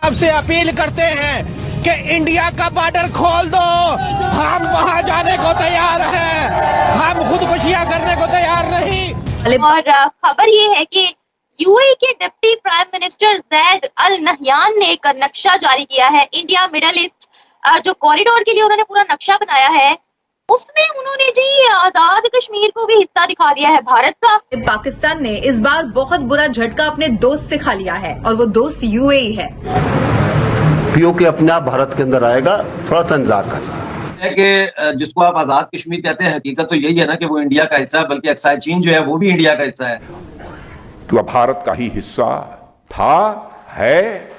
आपसे अपील करते हैं कि इंडिया का बॉर्डर खोल दो। हम वहां जाने को तैयार हैं, हम खुदकुशियां करने को तैयार नहीं। और खबर ये है कि यूएई के deputy prime minister Zayed al Nahyan ने एक नक्शा जारी किया है। इंडिया मिडल ईस्ट जो कॉरिडोर के लिए उन्होंने पूरा नक्शा बनाया है, उसमें उन्होंने जी आजाद कश्मीर को भी हिस्सा दिखा दिया है भारत का। पाकिस्तान ने इस बार बहुत बुरा झटका अपने दोस्त से खा लिया है और वो दोस्त यूएई है। पीओके अपने आप भारत के अंदर आएगा, थोड़ा सा इंतजार कर है कि जिसको आप आजाद कश्मीर कहते हैं, हकीकत तो यही है ना कि वो इंडिया का हिस्सा है, बल्कि अक्साई चीन जो है वो भी इंडिया का हिस्सा है। कि वह भारत का ही हिस्सा था, है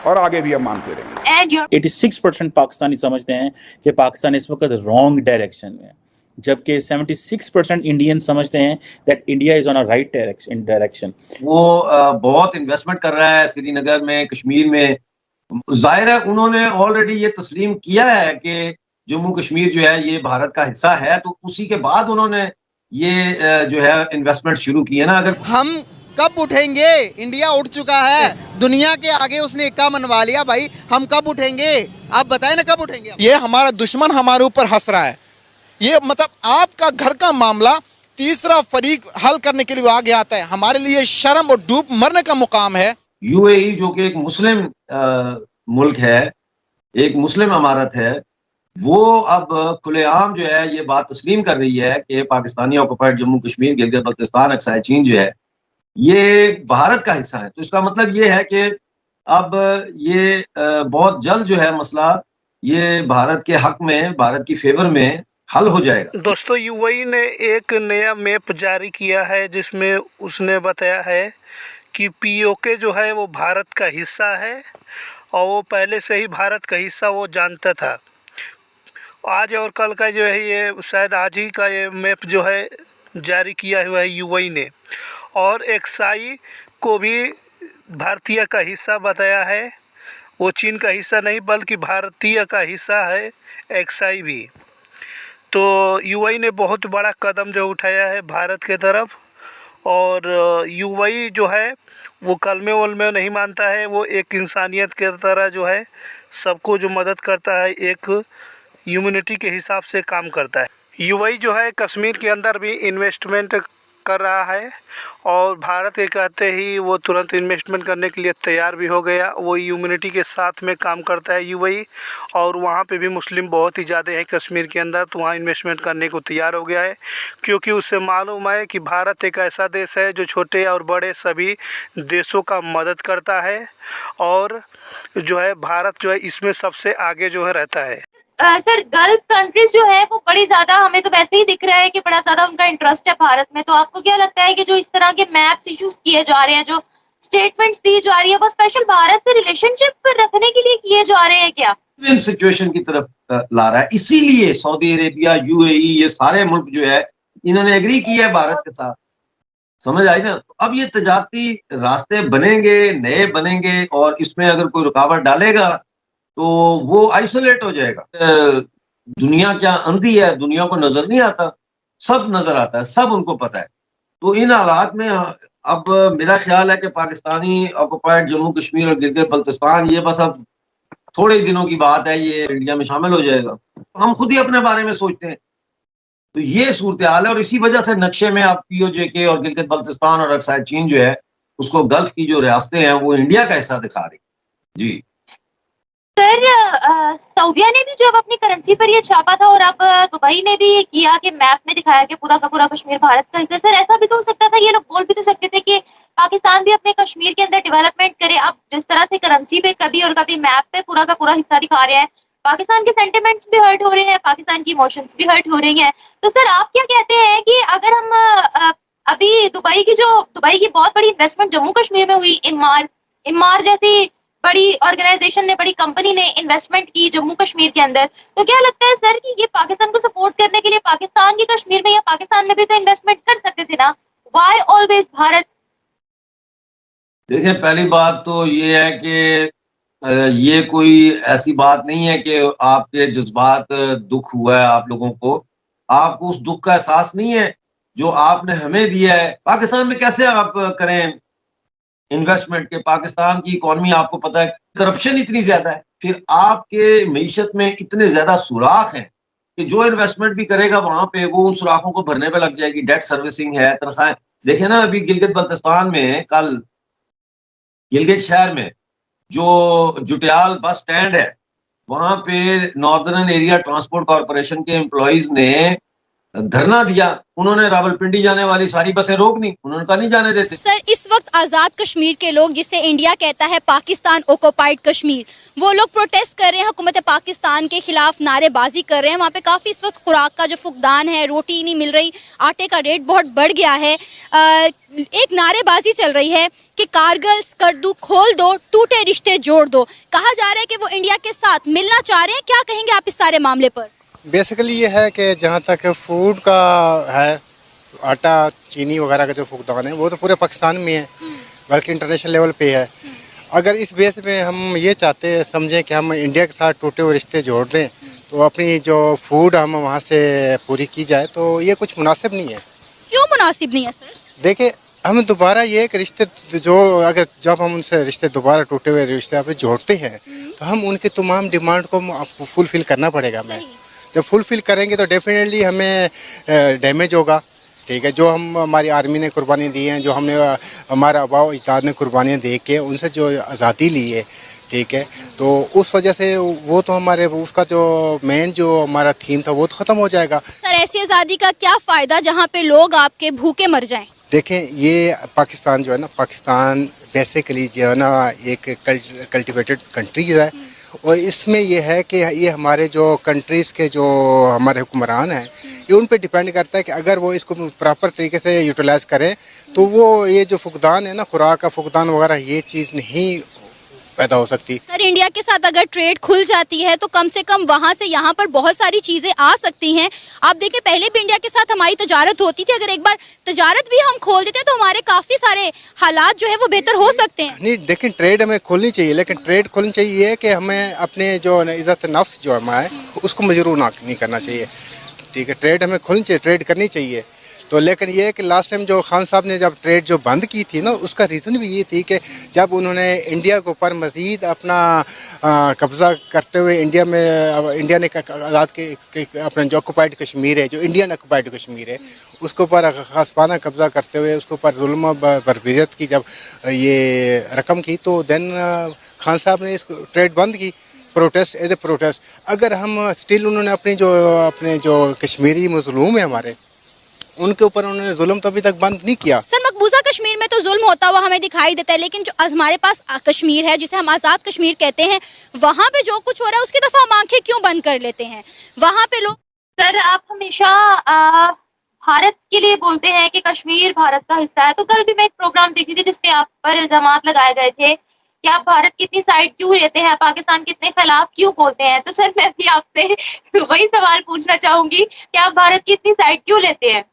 और आगे भी हम मानते रहेंगे। 86% पाकिस्तानी समझते हैं कि पाकिस्तान इस वक्त रॉन्ग डायरेक्शन में है, जबकि 76% इंडियन समझते हैं that India is on a right direction. वो बहुत इन्वेस्टमेंट कर रहा है श्रीनगर में, कश्मीर में। जाहिर है उन्होंने ऑलरेडी ये तस्लीम किया है कि जम्मू कश्मीर जो है ये भारत का हिस्सा है, तो उसी के बाद उन्होंने ये जो है इन्वेस्टमेंट शुरू की है ना। अगर हम कब उठेंगे? इंडिया उठ चुका है, दुनिया के आगे उसने इक्का मनवा लिया भाई, हम कब उठेंगे? आप बताएं ना कब उठेंगे? ये हमारा दुश्मन हमारे ऊपर हंस रहा है। ये मतलब आपका घर का मामला तीसरा फरीक हल करने के लिए आगे आता है, हमारे लिए शर्म और डूब मरने का मुकाम है। यूएई जो कि एक मुस्लिम मुल्क है, एक मुस्लिम अमारत है, वो अब खुलेआम जो है ये बात तस्लीम कर रही है कि पाकिस्तानी ऑक्युपाइड जम्मू कश्मीर, गिलगित बल्तिस्तान, अक्साई चीन जो है ये भारत का हिस्सा है। तो इसका मतलब ये है कि अब ये बहुत जल्द जो है मसला ये भारत के हक में, भारत की फेवर में हल हो जाएगा। दोस्तों, यूएई ने एक नया मैप जारी किया है जिसमें उसने बताया है कि पीओके जो है वो भारत का हिस्सा है और वो पहले से ही भारत का हिस्सा वो जानता था। आज और कल का जो है ये शायद आज ही का ये मैप जो है जारी किया हुआ है यूएई ने, और एक्साई को भी भारतीय का हिस्सा बताया है। वो चीन का हिस्सा नहीं बल्कि भारतीय का हिस्सा है एक्साई भी। तो यूएई ने बहुत बड़ा कदम जो उठाया है भारत के तरफ, और यूएई जो है वो कलमे वलमे नहीं मानता है, वो एक इंसानियत के तरह जो है सबको जो मदद करता है, एक ह्यूमैनिटी के हिसाब से काम करता है। यूएई जो है कश्मीर के अंदर भी इन्वेस्टमेंट कर रहा है और भारत के कहते ही वो तुरंत इन्वेस्टमेंट करने के लिए तैयार भी हो गया। वो ह्यूमैनिटी के साथ में काम करता है यूएई, और वहाँ पे भी मुस्लिम बहुत ही ज़्यादा हैं कश्मीर के अंदर, तो वहाँ इन्वेस्टमेंट करने को तैयार हो गया है, क्योंकि उससे मालूम है कि भारत एक ऐसा देश है जो छोटे और बड़े सभी देशों का मदद करता है, और जो है भारत जो है इसमें सबसे आगे जो है रहता है। सर, गल्फ कंट्रीज जो है वो बड़ी ज्यादा, हमें तो वैसे ही दिख रहा है कि बड़ा ज्यादा उनका इंटरेस्ट है भारत में। तो आपको क्या लगता है कि जो इस तरह के मैप्स इश्यूज किए जा रहे हैं, जो स्टेटमेंट्स दी जा रही है, वो स्पेशल भारत से रिलेशनशिप रखने के लिए किए जा रहे हैं क्या? इन सिचुएशन की तरफ ला रहा है, इसीलिए सऊदी अरेबिया, यूएई, ये सारे मुल्क जो है इन्होंने एग्री किया है भारत के साथ। समझ आई ना? अब ये तजारती रास्ते बनेंगे, नए बनेंगे, और इसमें अगर कोई रुकावट डालेगा तो वो आइसोलेट हो जाएगा। दुनिया क्या अंधी है, दुनिया को नजर नहीं आता, सब नजर आता है, सब उनको पता है। तो इन हालात में अब मेरा ख्याल है कि पाकिस्तानी ऑक्युपाइड जम्मू कश्मीर और गिलगित बल्तिस्तान ये बस अब थोड़े दिनों की बात है, ये इंडिया में शामिल हो जाएगा। हम खुद ही अपने बारे में सोचते हैं, तो ये सूरत हाल है, और इसी वजह से नक्शे में आप पीओजे और गिलगित बल्तिस्तान और अक्साई चीन जो है उसको गल्फ की जो रियासतें हैं वो इंडिया का हिस्सा दिखा रही। जी सर, सऊदिया ने भी जब अपनी करेंसी पर ये छापा था, और अब दुबई ने भी किया कि मैप में दिखाया कि पूरा का पूरा कश्मीर भारत का हिस्सा। सर, ऐसा भी तो हो सकता था, ये लोग बोल भी तो सकते थे कि पाकिस्तान भी अपने कश्मीर के अंदर डेवलपमेंट करे। अब जिस तरह से करेंसी पे कभी और कभी मैप पे पूरा का पूरा हिस्सा दिखा रहे हैं, पाकिस्तान के सेंटिमेंट्स भी हर्ट हो रहे हैं, पाकिस्तान की इमोशंस भी हर्ट हो रही हैं। तो सर, आप क्या कहते हैं कि अगर हम अभी दुबई की बहुत बड़ी इन्वेस्टमेंट जम्मू कश्मीर में हुई, इमार जैसी बड़ी ऑर्गेनाइजेशन ने, बड़ी कंपनी ने इन्वेस्टमेंट की जम्मू कश्मीर के अंदर, तो क्या लगता है सर कि ये पाकिस्तान को सपोर्ट करने के लिए पाकिस्तान के कश्मीर में या पाकिस्तान में भी तो इन्वेस्टमेंट कर सकते थे ना? Why always Bharat? देखिए, पहली बात तो ये है कि ये कोई ऐसी बात नहीं है कि आपके जज्बात, दुख हुआ है आप लोगों को, आपको उस दुख का एहसास नहीं है जो आपने हमें दिया है। पाकिस्तान में कैसे आप करें इन्वेस्टमेंट के? पाकिस्तान की इकॉनमी आपको पता है करप्शन इतनी ज्यादा है, फिर आपके मईशत में इतने ज्यादा सुराख हैं कि जो इन्वेस्टमेंट भी करेगा वहां पे वो उन सुराखों को भरने पे लग जाएगी। डेट सर्विसिंग है, तनख्वाहें। देखे ना अभी गिलगित बल्तिस्तान में, कल गिलगित शहर में जो जुटियाल बस स्टैंड है वहां पे नॉर्दर्न एरिया ट्रांसपोर्ट कॉर्पोरेशन के एम्प्लॉइज ने धरना दिया। उन्होंने रावलपिंडी जाने वाली सारी बसें रोक दी, उन्होंने कहा नहीं जाने देते। सर, इस वक्त आज़ाद कश्मीर के लोग, जिसे इंडिया कहता है पाकिस्तान ऑक्युपाइड कश्मीर, वो लोग प्रोटेस्ट कर रहे हैं, हुकूमत पाकिस्तान के खिलाफ नारेबाजी कर रहे हैं। वहाँ पे काफ़ी इस वक्त खुराक का जो फुकदान है, रोटी नहीं मिल रही, आटे का रेट बहुत बढ़ गया है। एक नारेबाजी चल रही है कि कारगिल स्कर्दू खोल दो, टूटे रिश्ते जोड़ दो। कहा जा रहा है कि वो इंडिया के साथ मिलना चाह रहे हैं। क्या कहेंगे आप इस सारे मामले पर? बेसिकली ये है कि जहाँ तक फूड का है, आटा चीनी वगैरह का जो फुकदान है वो तो पूरे पाकिस्तान में है, बल्कि इंटरनेशनल लेवल पे है। अगर इस बेस में हम ये चाहते हैं, समझें कि हम इंडिया के साथ टूटे हुए रिश्ते जोड़ दें तो अपनी जो फूड हम वहाँ से पूरी की जाए, तो ये कुछ मुनासिब नहीं है। क्यों मुनासिब नहीं है सर? देखिए, हम दोबारा ये कि रिश्ते जो अगर जब हम उनसे रिश्ते दोबारा टूटे हुए रिश्ते आप जोड़ते हैं तो हम उनकी तमाम डिमांड को फुलफिल करना पड़ेगा। हमें जब फुलफिल करेंगे तो डेफिनेटली हमें डैमेज होगा। ठीक है, जो हम हमारी आर्मी ने कुर्बानी दी हैं, जो हमने हमारा आबाओ अजदाद ने कुर्बानियाँ दे के उनसे जो आज़ादी ली है, ठीक है, तो उस वजह से वो तो हमारे उसका जो मेन जो हमारा थीम था वो तो ख़त्म हो जाएगा। सर, ऐसी आज़ादी का क्या फ़ायदा जहाँ पे लोग आपके भूखे मर जाएं? देखें, ये पाकिस्तान जो है ना, पाकिस्तान बेसिकली जो है ना एक कल्टिवेटेड कंट्रीज़ है, और इसमें ये है कि ये हमारे जो कंट्रीज़ के जो हमारे हुक्मरान हैं ये उन पे डिपेंड करता है कि अगर वो इसको प्रॉपर तरीके से यूटिलाइज़ करें तो वो ये जो फुकदान है ना, खुराक का फुकदान वगैरह, ये चीज़ नहीं पैदा हो सकती। सर, इंडिया के साथ अगर ट्रेड खुल जाती है तो कम से कम वहाँ से यहाँ पर बहुत सारी चीज़ें आ सकती हैं। आप देखें, पहले भी इंडिया के साथ हमारी तजारत होती थी, अगर एक बार तजारत भी हम खोल देते हैं तो हमारे काफ़ी सारे हालात जो है वो बेहतर हो सकते हैं। नहीं, देखें, ट्रेड हमें खोलनी चाहिए, लेकिन ट्रेड खोलनी चाहिए कि हमें अपने जो इज़्ज़त नफ्स जो हमारा है उसको मजरूर नहीं करना चाहिए। ठीक है, ट्रेड हमें खोलनी चाहिए, ट्रेड करनी चाहिए। तो लेकिन ये है कि लास्ट टाइम जो खान साहब ने जब ट्रेड जो बंद की थी ना, उसका रीज़न भी ये थी कि जब उन्होंने इंडिया के ऊपर मज़ीद अपना कब्ज़ा करते हुए इंडिया ने आज़ाद के अपना जो ऑक्युपाइड कश्मीर है, जो इंडियन ऑक्युपाइड कश्मीर है, उसके ऊपर खासपाना कब्ज़ा करते हुए उसके ऊपर जुल्म बर्बरियत की जब ये रकम की, तो देन खान साहब ने इसको ट्रेड बंद की, प्रोटेस्ट एज ए प्रोटेस्ट। अगर हम स्टिल उन्होंने अपने जो कश्मीरी मज़लूम है हमारे, उनके ऊपर उन्होंने जुल्म तो अभी तक बंद नहीं किया। सर, मकबूजा कश्मीर में तो जुल्म होता हुआ हमें दिखाई देता है, लेकिन जो हमारे पास कश्मीर है, जिसे हम आज़ाद कश्मीर कहते हैं, वहाँ पे जो कुछ हो रहा है उसकी दफा हम आंखें क्यों बंद कर लेते हैं? वहाँ पे लोग। सर, आप हमेशा भारत के लिए बोलते हैं कि कश्मीर भारत का हिस्सा है, तो कल भी मैं एक प्रोग्राम देखी थी जिसपे आप पर इल्जामात लगाए गए थे कि आप भारत की इतनी साइड क्यों लेते हैं, पाकिस्तान के इतने खिलाफ क्यों बोलते हैं। तो सर, मैं भी आपसे वही सवाल पूछना चाहूंगी कि आप भारत की इतनी साइड क्यों लेते हैं?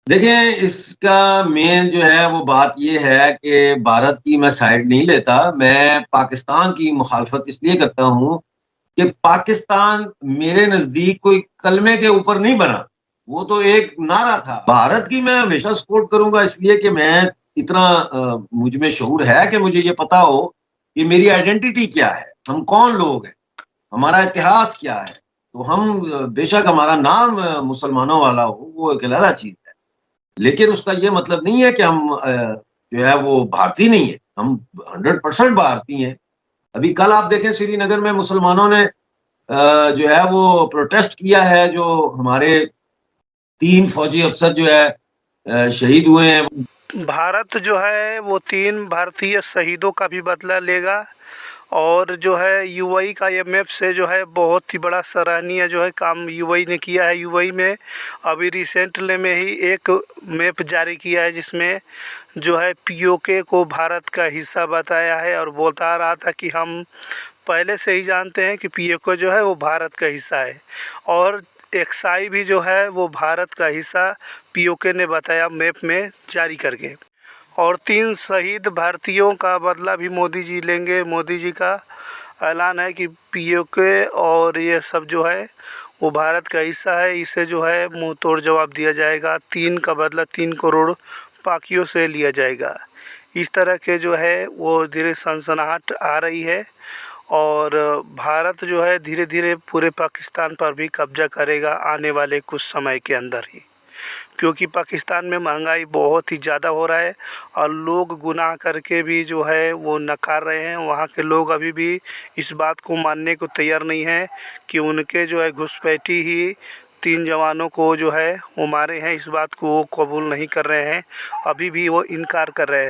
देखिए, इसका मेन जो है वो बात ये है कि भारत की मैं साइड नहीं लेता, मैं पाकिस्तान की मुखालफत इसलिए करता हूँ कि पाकिस्तान मेरे नज़दीक कोई कलमे के ऊपर नहीं बना, वो तो एक नारा था। भारत की मैं हमेशा सपोर्ट करूंगा, इसलिए कि मैं इतना मुझ में शऊर है कि मुझे ये पता हो कि मेरी आइडेंटिटी क्या है, हम कौन लोग हैं, हमारा इतिहास क्या है। तो हम बेशक हमारा नाम मुसलमानों वाला हो, वो एक अलग चीज़ है, लेकिन उसका ये मतलब नहीं है कि हम जो है वो भारतीय नहीं है। हम 100% भारतीय हैं। अभी कल आप देखें, श्रीनगर में मुसलमानों ने जो है वो प्रोटेस्ट किया है, जो हमारे 3 फौजी अफसर जो है शहीद हुए हैं। भारत जो है वो 3 भारतीय शहीदों का भी बदला लेगा, और जो है यूएई का ये मैप से जो है बहुत ही बड़ा सराहनीय जो है काम यूएई ने किया है। यूएई में अभी रिसेंटली में ही एक मैप जारी किया है जिसमें जो है पीओके को भारत का हिस्सा बताया है, और बोलता रहा था कि हम पहले से ही जानते हैं कि पीओके जो है वो भारत का हिस्सा है, और एक्साई भी जो है वो भारत का हिस्सा पीओके ने बताया मैप में जारी करके। और 3 शहीद भारतीयों का बदला भी मोदी जी लेंगे। मोदी जी का ऐलान है कि पीओके और ये सब जो है वो भारत का हिस्सा है, इसे जो है मुंह तोड़ जवाब दिया जाएगा। 3 का बदला 3 करोड़ पाकियों से लिया जाएगा। इस तरह के जो है वो धीरे सनसनाहट आ रही है और भारत जो है धीरे धीरे पूरे पाकिस्तान पर भी कब्जा करेगा आने वाले कुछ समय के अंदर ही, क्योंकि पाकिस्तान में महंगाई बहुत ही ज़्यादा हो रहा है और लोग गुनाह करके भी जो है वो नकार रहे हैं। वहाँ के लोग अभी भी इस बात को मानने को तैयार नहीं हैं कि उनके जो है घुसपैठी ही 3 जवानों को जो है वो मारे हैं। इस बात को वो कबूल नहीं कर रहे हैं, अभी भी वो इनकार कर रहे हैं।